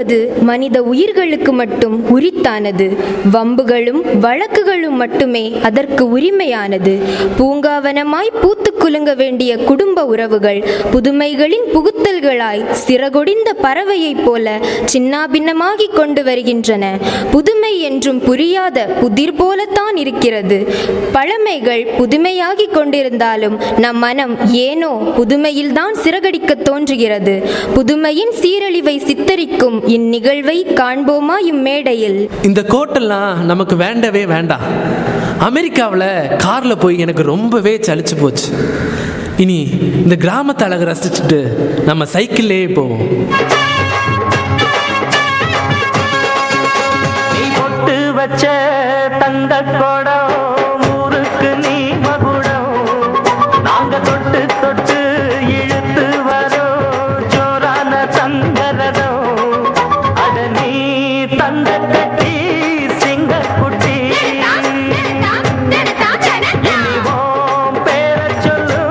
அது மனித உயிர்களுக்கு மட்டும் உரித்தானது. வம்புகளும் வழக்குகளும் மட்டுமே அதற்கு உரிமையானது. பூங்காவனமாய் பூத்து குலுங்க வேண்டிய குடும்ப உறவுகள் புதுமைகளின் புகுத்தல்களாய் சிறகொடிந்த பறவையைப் போல சின்னாபின்னமாகிக் கொண்டு வருகின்றன. புதுமை என்றும் புரியாத புதிர் போலத்தான் இருக்கிறது. பழமைகள் புதுமையாகிக் கொண்டிருந்தாலும் நம் மனம் ஏனோ புதுமையில்தான் சிறகடிக்க தோன்றுகிறது. புதுமையின் சீரழிவை சித்தரிக்கும் இந்நிகழ்வை காண்போமா இம்மேடையில். இந்த கோட்டெல்லாம் நமக்கு வேண்டவே வேண்டாம். அமெரிக்காவில் காரில் போய் எனக்கு ரொம்பவே சலிச்சு போச்சு. இனி இந்த கிராமத்தை அழகு ரசிச்சுட்டு நம்ம சைக்கிள்லேயே போவோம். நீ பொட்டு வச்ச தந்த கோடம் ஊருக்கு நீ மகுடம், நாங்க தொட்டு தொட்டு இழுத்து வரோம் ஜோரான தங்கரதம். அட நீ தந்த கட்டி சிங்க குட்டி, இனிவோம் பேர சொல்லு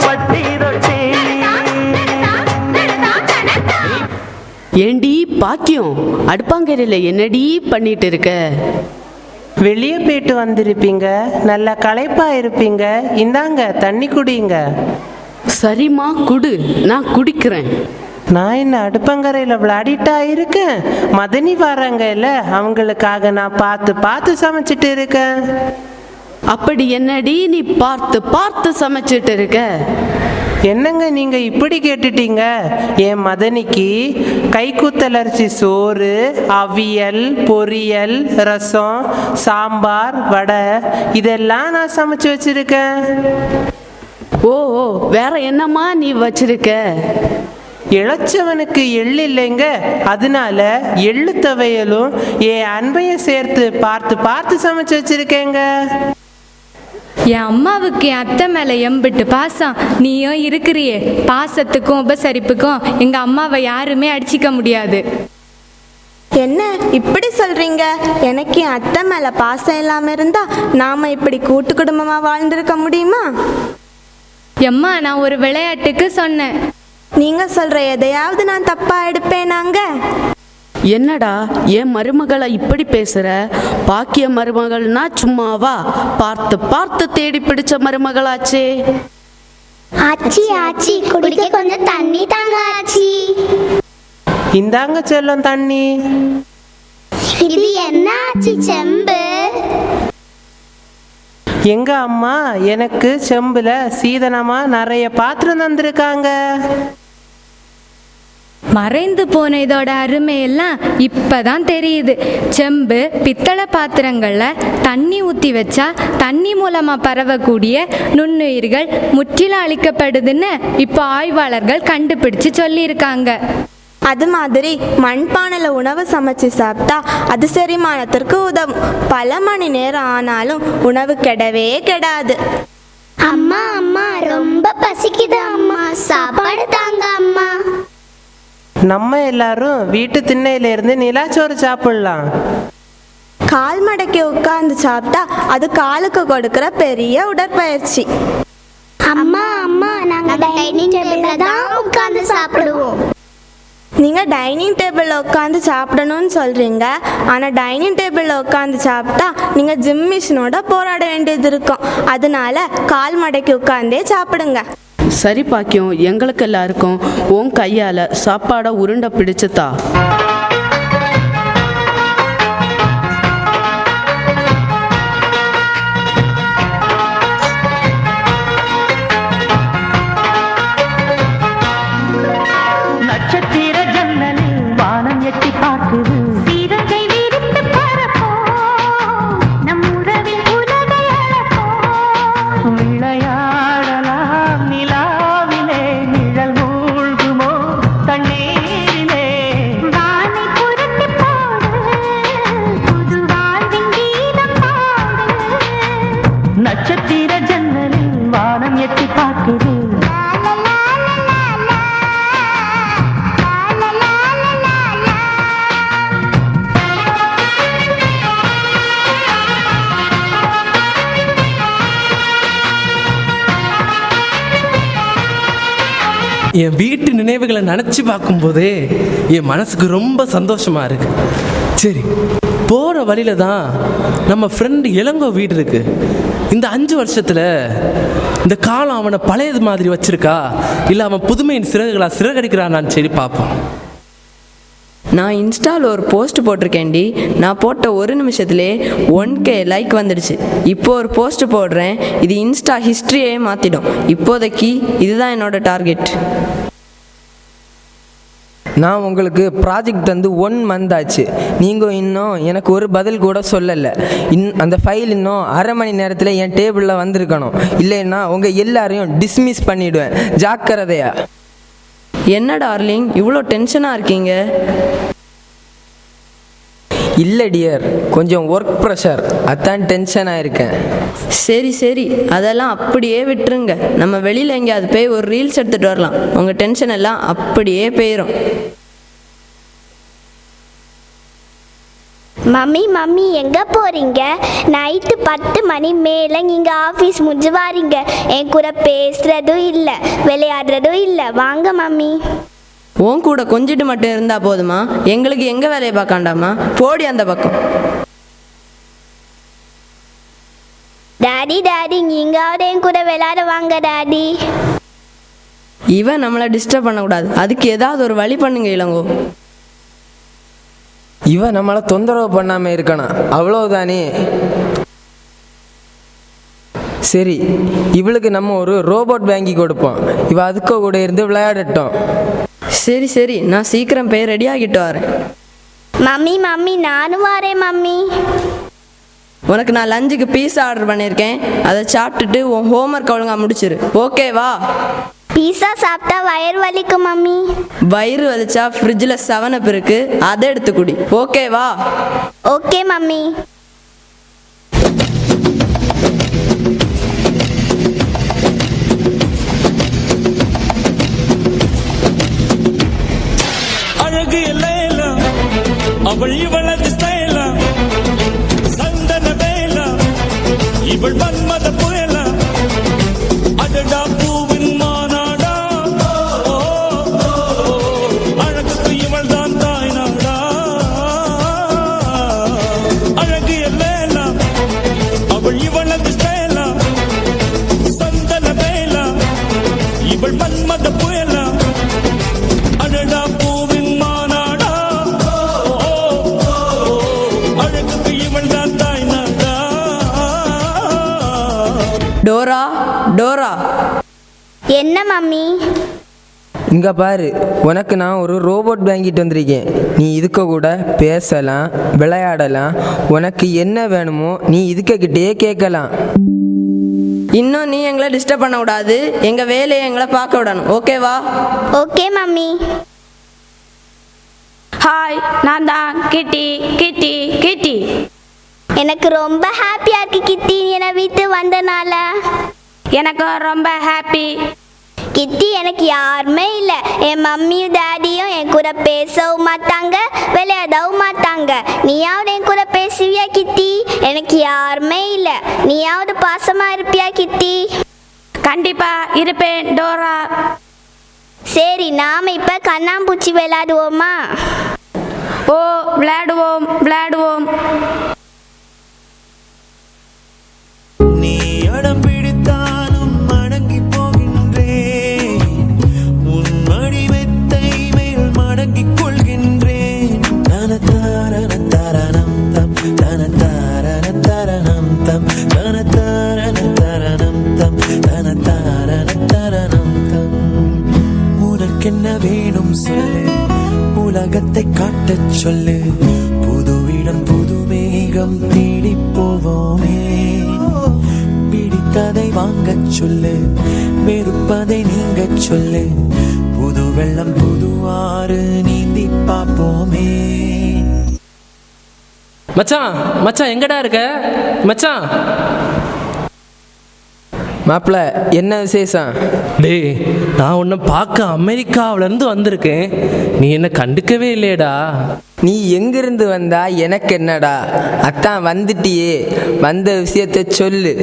பட்டி ரொட்டி. ஏண்டி பாக்கியம், அடுப்பாங்கரையில் என்னடி பண்ணிட்டு இருக்க? வெளியே போயிட்டு வந்திருப்பீங்க, நல்லா களைப்பா இருப்பீங்க, இந்தாங்க தண்ணி குடிங்க. சரிம்மா குடு, நான் குடிக்கிறேன். நான் என்ன அடுப்பங்கரையில் விளையாடிட்டா இருக்கேன்? மதனி வராங்க இல்ல, அவங்களுக்காக நான் பார்த்து பார்த்து சமைச்சிட்டு இருக்கேன். அப்படி என்னடி நீ பார்த்து பார்த்து சமைச்சிட்டு இருக்க? என்னங்க நீங்க இப்படி கேட்டுட்டீங்க? என் மதனிக்கு கைக்குத்தலரிசி சோறு, அவியல், பொரியல், ரசம், சாம்பார், வடை இதெல்லாம் நான் சமைச்சு வச்சிருக்கேன். ஓ ஓ, வேற என்னம்மா நீ வச்சிருக்க? இளைச்சவனுக்கு எள்ளு இல்லைங்க, அதனால எள்ளு துவையலும் என் அன்பையும் சேர்த்து பார்த்து பார்த்து சமைச்சு வச்சிருக்கேங்க. என் அம்மாவுக்கு என் அத்தை மேலே எம்பிட்டு பாசம். நீயும் இருக்கிறியே, பாசத்துக்கும் உபசரிப்புக்கும் எங்கள் அம்மாவை யாருமே அடிச்சிக்க முடியாது. என்ன இப்படி சொல்றீங்க? எனக்கு என் அத்தை மேல பாசம் இல்லாம இருந்தா நாம இப்படி கூட்டு குடும்பமா வாழ்ந்திருக்க முடியுமா? எம்மா, நான் ஒரு விளையாட்டுக்கு சொன்னேன். நீங்க சொல்ற எதையாவது நான் தப்பா எடுப்பேனாங்க? என்னடா என் மருமகளை இப்படி பேசுற? பாக்கிய மருமகள்னா சும்மாவா? பார்த்து பார்த்து தேடி பிடிச்ச மருமகளாச்சே. ஆச்சி ஆச்சி, குடிக்க கொஞ்சம் தண்ணி தாங்க ஆச்சி. இந்தாங்க செல்லம் தண்ணி. இது என்ன ஆச்சி செம்பு? எங்க அம்மா எனக்கு செம்புல சீதனமா நிறைய பாத்திரம் தந்திருக்காங்க. மறைந்து போன இதோட அருமையெல்லாம் இப்பதான் தெரியுது. செம்பு பித்தளை பாத்திரங்கள்ல தண்ணி ஊற்றி வச்சா தண்ணி மூலமா பரவக்கூடிய நுண்ணுயிர்கள் முற்றிலும் அழிக்கப்படுதுன்னு இப்போ ஆய்வாளர்கள் கண்டுபிடிச்சு சொல்லியிருக்காங்க. அது மாதிரி மண்பானையில உணவு சமைச்சு சாப்பிட்டா அது செரிமானத்திற்கு உதவும். பல மணி நேரம் ஆனாலும் உணவு கெடவே கெடாது. அம்மா அம்மா, ரொம்ப பசிக்குது அம்மா, சாப்பாடு தாங்க அம்மா. நம்ம எல்லாரும் வீட்டு திண்ணையில இருந்து நிலாச்சோறு சாப்பிடலாம். கால் மடக்கி உட்கார்ந்து சாப்பிட்டா அது காலுக்கு கொடுக்கிற பெரிய உடற்பயிற்சி. அம்மா அம்மா, நாங்க டைனிங் டேபிள்ல தான் உட்கார்ந்து சாப்பிடுவோம். நீங்க டைனிங் டேபிள்ல உட்காந்து சாப்பிடணும்னு சொல்றீங்க, ஆனா டைனிங் டேபிள்ல உட்காந்து சாப்பிட்டா நீங்க ஜிம் மிஷினோட போராட வேண்டியது இருக்கும். அதனால கால் மடக்கி உட்கார்ந்தே சாப்பிடுங்க. சரி பாக்கியம், எங்களுக்கு எல்லாருக்கும் உன் கையால சாப்பாடை உருண்டை பிடிச்சுதா. நட்சத்திர ஜன்னலில் வானம் எட்டி பார்க்குது. சீரகை விரித்து பறப்போம், நம் உறவில் உலகை அளப்போம். விளையாடலாம் நிலாவிலே, நிழல் மூழ்குமோ தண்ணீரிலே. வானம் என் வீட்டு நினைவுகளை நினச்சி பார்க்கும்போதே என் மனசுக்கு ரொம்ப சந்தோஷமாக இருக்கு. சரி, போகிற வழியில தான் நம்ம ஃப்ரெண்டு இளங்கோ வீடு இருக்கு. இந்த 5 வருஷத்தில் இந்த காலம் அவனை பழையது மாதிரி வச்சிருக்கா, இல்லை அவன் புதுமையின் சிறகுகளா சிறகடிக்கிறானான்னு சரி பார்ப்போம். நான் இன்ஸ்டாவில் ஒரு போஸ்ட் போட்டிருக்கேன்டி. நான் போட்ட 1 நிமிஷத்துலே 1K லைக் வந்துடுச்சு. இப்போ ஒரு போஸ்ட் போடுறேன், இது இன்ஸ்டா ஹிஸ்ட்ரியே மாற்றிடும். இப்போதைக்கு இதுதான் என்னோட டார்கெட். நான் உங்களுக்கு ப்ராஜெக்ட் தந்து 1 மந்த் ஆச்சு. நீங்கள் இன்னும் எனக்கு ஒரு பதில் கூட சொல்லலை. அந்த ஃபைல் இன்னும் அரை மணி நேரத்தில் என் டேபிளில் வந்திருக்கணும். இல்லைன்னா உங்கள் எல்லாரையும் டிஸ்மிஸ் பண்ணிவிடுவேன், ஜாக்கிரதையா. என்ன டார்லிங் இவ்வளோ டென்ஷனாக இருக்கீங்க? இல்லை டியர், கொஞ்சம் ஒர்க் ப்ரெஷர், அதான் டென்ஷனாக இருக்கேன். சரி சரி, அதெல்லாம் அப்படியே விட்டுருங்க. நம்ம வெளியில் எங்கேயாவது போய் ஒரு ரீல்ஸ் எடுத்துகிட்டு வரலாம். உங்கள் டென்ஷன் எல்லாம் அப்படியே போயிடும். மம்மி எங்கே போகிறீங்க? நைட்டு 10 மணி மேலே நீங்கள் ஆஃபீஸ் முடிஞ்சு வாரீங்க. என் கூட பேசுகிறதும் இல்லை, விளையாடுறதும் இல்லை. வாங்க மம்மி. உன் கூட கொஞ்சிட்டு மட்டும் இருந்தால் போதுமா? எங்களுக்கு எங்கே வேலையை பார்க்காண்டாமா? போடி அந்த பக்கம். டாடி நீங்காவது என் கூட விளையாட வாங்க டாடி. இவன் நம்மளை டிஸ்டர்ப் பண்ணக்கூடாது, அதுக்கு ஏதாவது ஒரு வழி பண்ணுங்க இளங்கோ. இவன் நம்மளை தொந்தரவு பண்ணாமல் இருக்கணும், அவ்வளோதானே. சரி, இவளுக்கு நம்ம ஒரு ரோபோட் வாங்கி கொடுப்போம். இவ அதுக்கு கூட இருந்து விளையாடட்டும். சரி சரி, நான் சீக்கிரம் போய் ரெடி ஆகிட்டு வரேன். மம்மி நானும் வரேன் மம்மி. உனக்கு நான் லஞ்சுக்கு பீஸா ஆர்டர் பண்ணியிருக்கேன், அதை சாப்பிட்டுட்டு உன் ஹோம்ஒர்க் ஒழுங்காக முடிச்சிரு. ஓகேவா? பீஸா சாப்பிட்டா வயிறு வலிக்கும் மம்மி. வயிறு வலிச்சா ஃப்ரிட்ஜில் 7up இருக்கு, அதை எடுத்து குடி. ஓகேவா? Okay mummy. அழகு இல்லையில அவள் இவளது ஸ்டைல, சந்தன வேல இவள் மன்மத புயல, அடடா பூவின் மாநாடா, அழகுக்கு இவள் தான் தாய் நாடா. அழகு இல்லையில அவள் இவளது ஸ்டைல, சந்தன வேல இவள் மன்மத புயல, அடடா பூவின் மாநாடா, அழகுக்கு இவள் தான் தாய் நாடா. Dora Dora. என்ன மம்மி? இங்கே பாரு, உனக்கு நான் ஒரு ரோபோட் வாங்கிட்டு வந்திருக்கேன். நீ இதுக்க கூட பேசலாம், விளையாடலாம். உனக்கு என்ன வேணுமோ நீ இதுக்கிட்டே கேட்கலாம். இன்னும் நீ எங்களை டிஸ்டர்ப் பண்ணக்கூடாது, எங்கள் வேலையை எங்களை பார்க்க விடணும். ஓகேவா? Okay mummy. ஹாய், நான் தான் கிட்டி. எனக்கு ரொம்ப ஹாப்பியா இருக்கு கிட்டி, நீ என்னை வீட்டு வந்தனால. எனக்கு ரொம்ப ஹாப்பி. கிட்டி, எனக்கு யாருமே இல்லை. என் மம்மியும் டாடியும் என் கூட பேசவும் மாட்டாங்க, விளையாடவும் மாட்டாங்க. நீயாவது என் கூட பேசுவியா கிட்டி? எனக்கு யாருமே இல்லை. நீயாவது பாசமா இருப்பியா கிட்டி? கண்டிப்பா இருப்பேன் டோரா. சரி, நாம இப்ப கண்ணாம்பூச்சி விளையாடுவோமா? ஓ, விளையாடுவோம். நீ அடம் பிடித்தாலும் மடங்கி போகின்றேன், உன் மடிமெத்தை மேல் மடங்கிக் கொள்கின்றேன். தனதாரண தரணம் தம், தனதாரண தரணம் தம், தனதாரண தரணம் தம், தனதாரண தரணம் தம். உனக்கென்ன வேணும் சொல்லு, உலகத்தை காட்டச் சொல்லு. புதுவிடம் புது மேகம் தேடி போவோமே. பிடித்ததை வாங்கச் சொல்லு, வெறுப்பதை நீங்கச் சொல்லு. புது வெள்ளம் புது ஆறு நீந்தி பார்ப்போமே. மச்சான் எங்கடா இருக்க மச்சான்? மாப்பிள்ள, என்ன விசேஷம்? டேய், நான் உன்னை பார்க்க அமெரிக்காவிலேருந்து வந்திருக்கேன், நீ என்ன கண்டுக்கவே இல்லையடா. நீ எங்கிருந்து வந்தா எனக்கு என்னடா? அத்தான் வந்துட்டியே, வந்த விஷயத்த சொல்லு.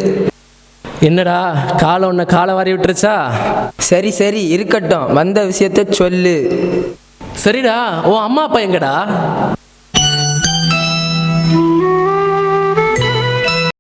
என்னடா காலை ஒன்று காலை வாரி விட்டுருச்சா? சரி சரி இருக்கட்டும், வந்த விஷயத்த சொல்லு. சரிடா, உன் அம்மா அப்பா எங்கடா?